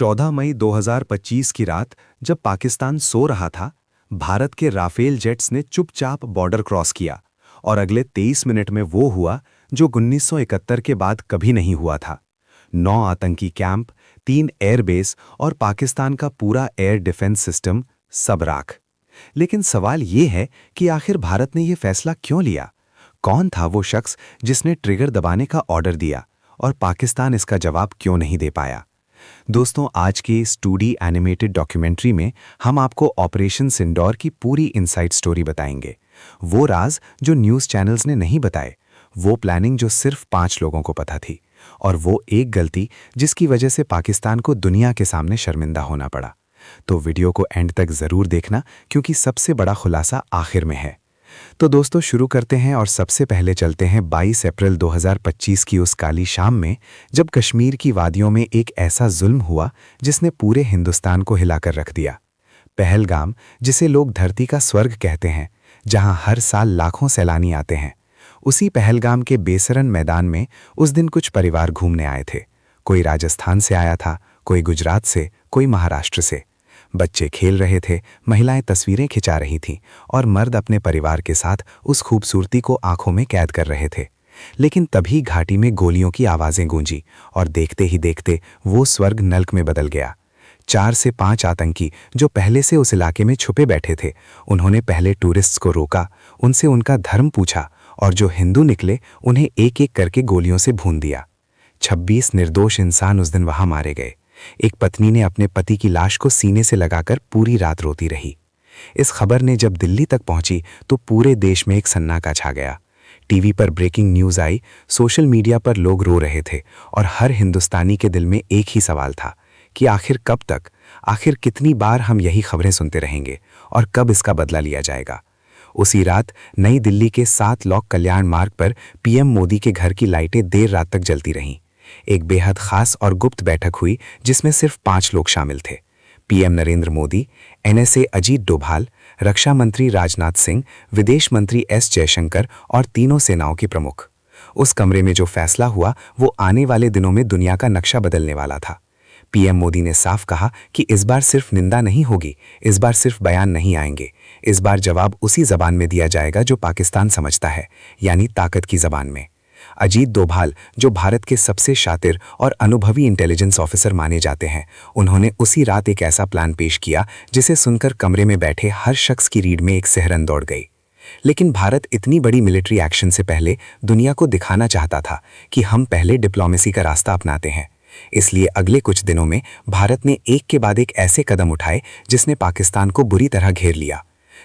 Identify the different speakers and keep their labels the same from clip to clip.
Speaker 1: 14 मई 2025 की रात जब पाकिस्तान सो रहा था, भारत के राफेल जेट्स ने चुपचाप बॉर्डर क्रॉस किया और अगले 23 मिनट में वो हुआ जो 1971 के बाद कभी नहीं हुआ था। 9 आतंकी कैंप, 3 एयरबेस और पाकिस्तान का पूरा एयर डिफेंस सिस्टम सब राख। लेकिन सवाल ये है कि आखिर भारत ने ये फैसला क्यों लिया? कौन था वो शख्स जिसने ट्रिगर दबाने का ऑर्डर दिया और पाकिस्तान इसका जवाब क्यों नहीं दे पाया? दोस्तों, आज की इस 2D एनिमेटेड डॉक्यूमेंट्री में हम आपको ऑपरेशन सिंदूर की पूरी इनसाइड स्टोरी बताएंगे। वो राज जो न्यूज़ चैनल्स ने नहीं बताए, वो प्लानिंग जो सिर्फ 5 लोगों को पता थी, और वो एक गलती जिसकी वजह से पाकिस्तान को दुनिया के सामने शर्मिंदा होना पड़ा। तो वीडियो को एंड तक ज़रूर देखना, क्योंकि सबसे बड़ा खुलासा आखिर में है। तो दोस्तों, शुरू करते हैं और सबसे पहले चलते हैं 22 अप्रैल 2025 की उस काली शाम में, जब कश्मीर की वादियों में एक ऐसा जुल्म हुआ जिसने पूरे हिंदुस्तान को हिलाकर रख दिया। पहलगाम, जिसे लोग धरती का स्वर्ग कहते हैं, जहां हर साल लाखों सैलानी आते हैं, उसी पहलगाम के बेसरन मैदान में उस दिन कुछ परिवार घूमने आए थे। कोई राजस्थान से आया था, कोई गुजरात से, कोई महाराष्ट्र से। बच्चे खेल रहे थे, महिलाएं तस्वीरें खिंचा रही थीं और मर्द अपने परिवार के साथ उस खूबसूरती को आंखों में कैद कर रहे थे। लेकिन तभी घाटी में गोलियों की आवाजें गूंजी और देखते ही देखते वो स्वर्ग नल्क में बदल गया। 4 से 5 आतंकी जो पहले से उस इलाके में छुपे बैठे थे, उन्होंने पहले टूरिस्ट्स को रोका, उनसे उनका धर्म पूछा और जो हिंदू निकले उन्हें एक एक करके गोलियों से भून दिया। 26 निर्दोष इंसान उस दिन वहां मारे गए। एक पत्नी ने अपने पति की लाश को सीने से लगाकर पूरी रात रोती रही। इस खबर ने जब दिल्ली तक पहुंची तो पूरे देश में एक सन्नाटा छा गया। टीवी पर ब्रेकिंग न्यूज़ आई, सोशल मीडिया पर लोग रो रहे थे और हर हिंदुस्तानी के दिल में एक ही सवाल था कि आखिर कब तक, आखिर कितनी बार हम यही खबरें सुनते रहेंगे और कब इसका बदला लिया जाएगा। उसी रात नई दिल्ली के 7 लॉक कल्याण मार्ग पर पीएम मोदी के घर की लाइटें देर रात तक जलती रहीं। एक बेहद खास और गुप्त बैठक हुई जिसमें सिर्फ 5 लोग शामिल थे। पीएम नरेंद्र मोदी, एनएसए अजीत डोभाल, रक्षा मंत्री राजनाथ सिंह, विदेश मंत्री एस जयशंकर और तीनों सेनाओं के प्रमुख। उस कमरे में जो फैसला हुआ वो आने वाले दिनों में दुनिया का नक्शा बदलने वाला था। पीएम मोदी ने साफ कहा कि इस बार सिर्फ निंदा नहीं होगी, इस बार सिर्फ बयान नहीं आएंगे, इस बार जवाब उसी जबान में दिया जाएगा जो पाकिस्तान समझता है, यानी ताकत की जबान में। अजीत डोभाल, जो भारत के सबसे शातिर और अनुभवी इंटेलिजेंस ऑफिसर माने जाते हैं, उन्होंने उसी रात एक ऐसा प्लान पेश किया जिसे सुनकर कमरे में बैठे हर शख्स की रीढ़ में एक सिहरन दौड़ गई। लेकिन भारत इतनी बड़ी मिलिट्री एक्शन से पहले दुनिया को दिखाना चाहता था कि हम पहले डिप्लोमेसी का रास्ता अपनाते हैं। इसलिए अगले कुछ दिनों में भारत ने एक के बाद एक ऐसे कदम उठाए जिसने पाकिस्तान को बुरी तरह घेर लिया।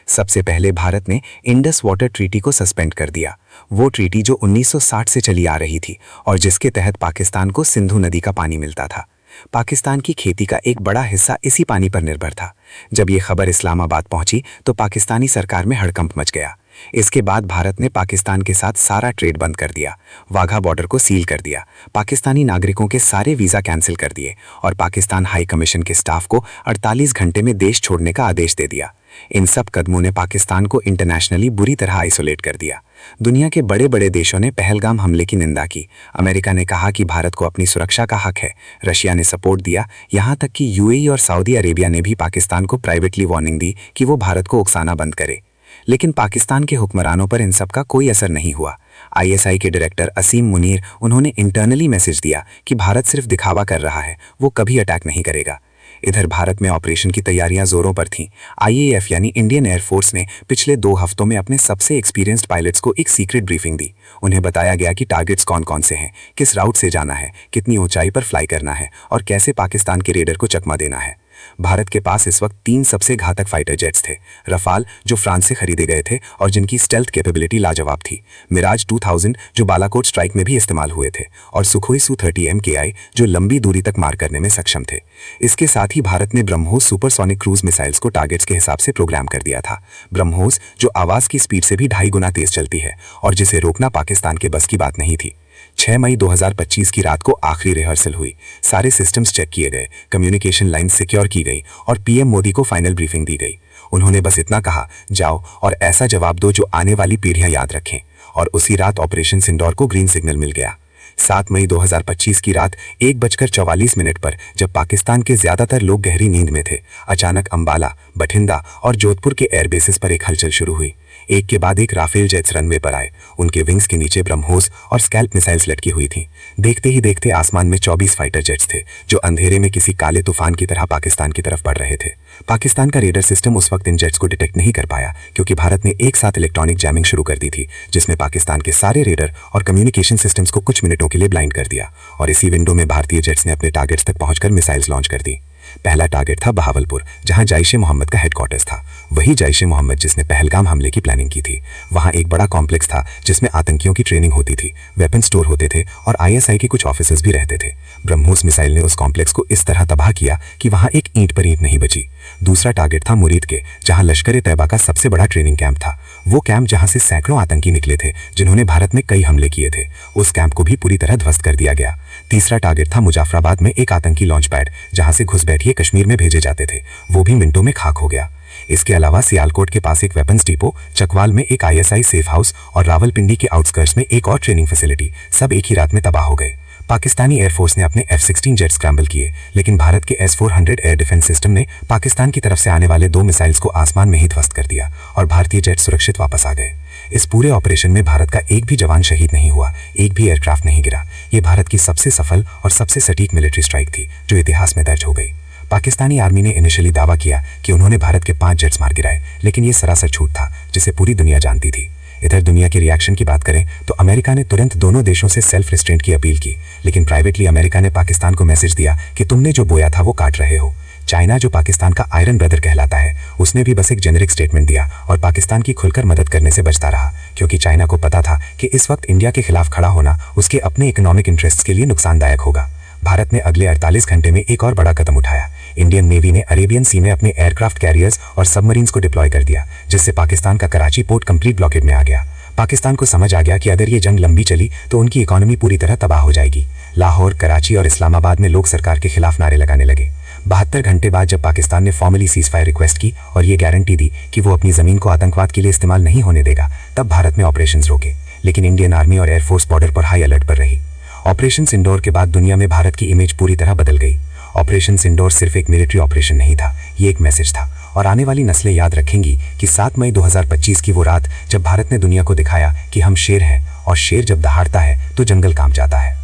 Speaker 1: सबसे पहले भारत ने इंडस वाटर ट्रीटी को सस्पेंड कर दिया, वो ट्रीटी जो 1960 से चली आ रही थी और जिसके तहत पाकिस्तान को सिंधु नदी का पानी मिलता था। पाकिस्तान की खेती का एक बड़ा हिस्सा इसी पानी पर निर्भर था। जब ये खबर इस्लामाबाद पहुंची तो पाकिस्तानी सरकार में हड़कंप मच गया। इसके बाद भारत ने पाकिस्तान के साथ सारा ट्रेड बंद कर दिया, वाघा बॉर्डर को सील कर दिया, पाकिस्तानी नागरिकों के सारे वीज़ा कैंसिल कर दिए और पाकिस्तान हाई कमीशन के स्टाफ को 48 घंटे में देश छोड़ने का आदेश दे दिया। इन सब कदमों ने पाकिस्तान को इंटरनेशनली बुरी तरह आइसोलेट कर दिया। दुनिया के बड़े बड़े देशों ने पहलगाम हमले की निंदा की। अमेरिका ने कहा कि भारत को अपनी सुरक्षा का हक है। रशिया ने सपोर्ट दिया। यहाँ तक कि यूएई और सऊदी अरेबिया ने भी पाकिस्तान को प्राइवेटली वार्निंग दी कि वो भारत को उकसाना बंद करे। लेकिन पाकिस्तान के हुक्मरानों पर इन सब का कोई असर नहीं हुआ। आईएसआई के डायरेक्टर असीम मुनीर, उन्होंने इंटरनली मैसेज दिया कि भारत सिर्फ दिखावा कर रहा है, वो कभी अटैक नहीं करेगा। इधर भारत में ऑपरेशन की तैयारियां जोरों पर थीं। आईएएफ यानी इंडियन एयरफोर्स ने पिछले 2 हफ्तों में अपने सबसे एक्सपीरियंस्ड पायलट्स को एक सीक्रेट ब्रीफिंग दी। उन्हें बताया गया कि टारगेट्स कौन कौन से हैं, किस राउट से जाना है, कितनी ऊंचाई पर फ्लाई करना है और कैसे पाकिस्तान के रेडर को चकमा देना है। भारत के पास इस वक्त 3 सबसे घातक फाइटर जेट्स थे। रफाल, जो फ्रांस से खरीदे गए थे और जिनकी स्टेल्थ कैपेबिलिटी लाजवाब थी, मिराज 2000 जो बालाकोट स्ट्राइक में भी इस्तेमाल हुए थे और सुखोई Su-30 MKI जो लंबी दूरी तक मार करने में सक्षम थे। इसके साथ ही भारत ने ब्रह्मोस सुपरसोनिक क्रूज मिसाइल्स को टारगेट्स के हिसाब से प्रोग्राम कर दिया था। ब्रह्मोस जो आवाज की स्पीड से भी 2.5 गुना तेज चलती है और जिसे रोकना पाकिस्तान के बस की बात नहीं थी। 6 मई 2025 की रात को आखिरी रिहर्सल हुई। सारे सिस्टम्स चेक किए गए, कम्युनिकेशन लाइन सिक्योर की गई और पीएम मोदी को फाइनल ब्रीफिंग दी गई। उन्होंने बस इतना कहा, जाओ और ऐसा जवाब दो जो आने वाली पीढ़ियां याद रखें। और उसी रात ऑपरेशन सिंदूर को ग्रीन सिग्नल मिल गया।
Speaker 2: 7 मई 2025 की रात 1:44 पर जब पाकिस्तान के ज्यादातर लोग गहरी नींद में थे, अचानक अंबाला, बठिंडा और जोधपुर के एयरबेसेस पर एक हलचल शुरू हुई। एक के बाद एक राफेल जेट्स रनवे पर आए। उनके विंग्स के नीचे ब्रह्मोस और स्कैल्प मिसाइल्स लटकी हुई थीं। देखते ही देखते आसमान में 24 फाइटर जेट्स थे, जो अंधेरे में किसी काले तूफान की तरह पाकिस्तान की तरफ बढ़ रहे थे। पाकिस्तान का रेडर सिस्टम उस वक्त इन जेट्स को डिटेक्ट नहीं कर पाया, क्योंकि भारत ने एक साथ इलेक्ट्रॉनिक जैमिंग शुरू कर दी थी, जिसमें पाकिस्तान के सारे रेडर और कम्युनिकेशन सिस्टम्स को कुछ मिनटों के लिए ब्लाइंड कर दिया। और इसी विंडो में भारतीय जेट्स ने अपने टारगेट्स तक पहुंचकर मिसाइल्स लॉन्च कर दी। पहला टारगेट था बहावलपुर, जहां जैश-ए-मोहम्मद का हेडक्वार्टर्स था। वही जैश-ए-मोहम्मद जिसने पहलगाम हमले की प्लानिंग की थी। वहां एक बड़ा कॉम्प्लेक्स था जिसमें आतंकियों की ट्रेनिंग होती थी, वेपन स्टोर होते थे और आईएसआई के कुछ ऑफिसर्स भी रहते थे। ब्रह्मोस मिसाइल ने उस कॉम्प्लेक्स को इस तरह तबाह किया कि वहां एक ईंट पर ईंट नहीं बची। दूसरा टारगेट था मुरीद के, जहां लश्कर-ए-तैयबा का सबसे बड़ा ट्रेनिंग कैंप था। वो कैंप जहां से सैकड़ों आतंकी निकले थे, जिन्होंने भारत में कई हमले किए थे। उस कैंप को भी पूरी तरह ध्वस्त कर दिया गया। तीसरा टारगेट था मुजफ्फराबाद में एक आतंकी लॉन्च पैड, जहां से घुसपैठिए कश्मीर में भेजे जाते थे। वो भी मिनटों में खाक हो गया। इसके अलावा सियालकोट के पास एक वेपन्स डिपो, चकवाल में एक आईएसआई सेफ हाउस और रावलपिंडी के आउटस्कर्ट्स में एक और ट्रेनिंग फैसिलिटी, सब एक ही रात में तबाह हो गए। पाकिस्तानी एयरफोर्स ने अपने F-16 जेट स्क्रैम्बल किए, लेकिन भारत के S-400 एयर डिफेंस सिस्टम ने पाकिस्तान की तरफ से आने वाले 2 मिसाइल्स को आसमान में ही ध्वस्त कर दिया और भारतीय जेट सुरक्षित वापस आ गए। इस पूरे ऑपरेशन में भारत का एक भी जवान शहीद नहीं हुआ, एक भी एयरक्राफ्ट नहीं गिरा। ये भारत की सबसे सफल और सबसे सटीक मिलिट्री स्ट्राइक थी, जो इतिहास में दर्ज हो गई। पाकिस्तानी आर्मी ने इनिशियली दावा किया कि उन्होंने भारत के 5 जेट्स मार गिराए, लेकिन ये सरासर झूठ था, जिसे पूरी दुनिया जानती थी। इधर दुनिया के रिएक्शन की बात करें तो अमेरिका ने तुरंत दोनों देशों से सेल्फ रिस्ट्रेंट की अपील की, लेकिन प्राइवेटली अमेरिका ने पाकिस्तान को मैसेज दिया कि तुमने जो बोया था वो काट रहे हो। चाइना, जो पाकिस्तान का आयरन ब्रदर कहलाता है, उसने भी बस एक जेनेरिक स्टेटमेंट दिया और पाकिस्तान की खुलकर मदद करने से बचता रहा, क्योंकि चाइना को पता था कि इस वक्त इंडिया के खिलाफ खड़ा होना उसके अपने इकोनॉमिक इंटरेस्ट्स के लिए नुकसानदायक होगा। भारत ने अगले 48 घंटे में एक और बड़ा कदम उठाया। इंडियन नेवी ने अरेबियन सी में अपने एयरक्राफ्ट कैरियर्स और सबमरीन्स को डिप्लॉय कर दिया, जिससे पाकिस्तान का कराची पोर्ट कंप्लीट ब्लॉकेड में आ गया। पाकिस्तान को समझ आ गया कि अगर ये जंग लंबी चली तो उनकी इकोनॉमी पूरी तरह तबाह हो जाएगी। लाहौर, कराची और इस्लामाबाद में लोग सरकार के खिलाफ नारे लगाने लगे। 72 घंटे बाद जब पाकिस्तान ने फॉर्मली सीजफायर रिक्वेस्ट की और ये गारंटी दी कि वो अपनी जमीन को आतंकवाद के लिए इस्तेमाल नहीं होने देगा, तब भारत ने ऑपरेशंस रोके। लेकिन इंडियन आर्मी और एयरफोर्स बॉर्डर पर हाई अलर्ट पर रही। ऑपरेशन सिंदूर के बाद दुनिया में भारत की इमेज पूरी तरह बदल गई। ऑपरेशन सिंदूर सिर्फ एक मिलिट्री ऑपरेशन नहीं था, ये एक मैसेज था। और आने वाली नस्लें याद रखेंगी कि 7 मई 2025 की वो रात जब भारत ने दुनिया को दिखाया कि हम शेर हैं, और शेर जब दहाड़ता है तो जंगल कांप जाता है।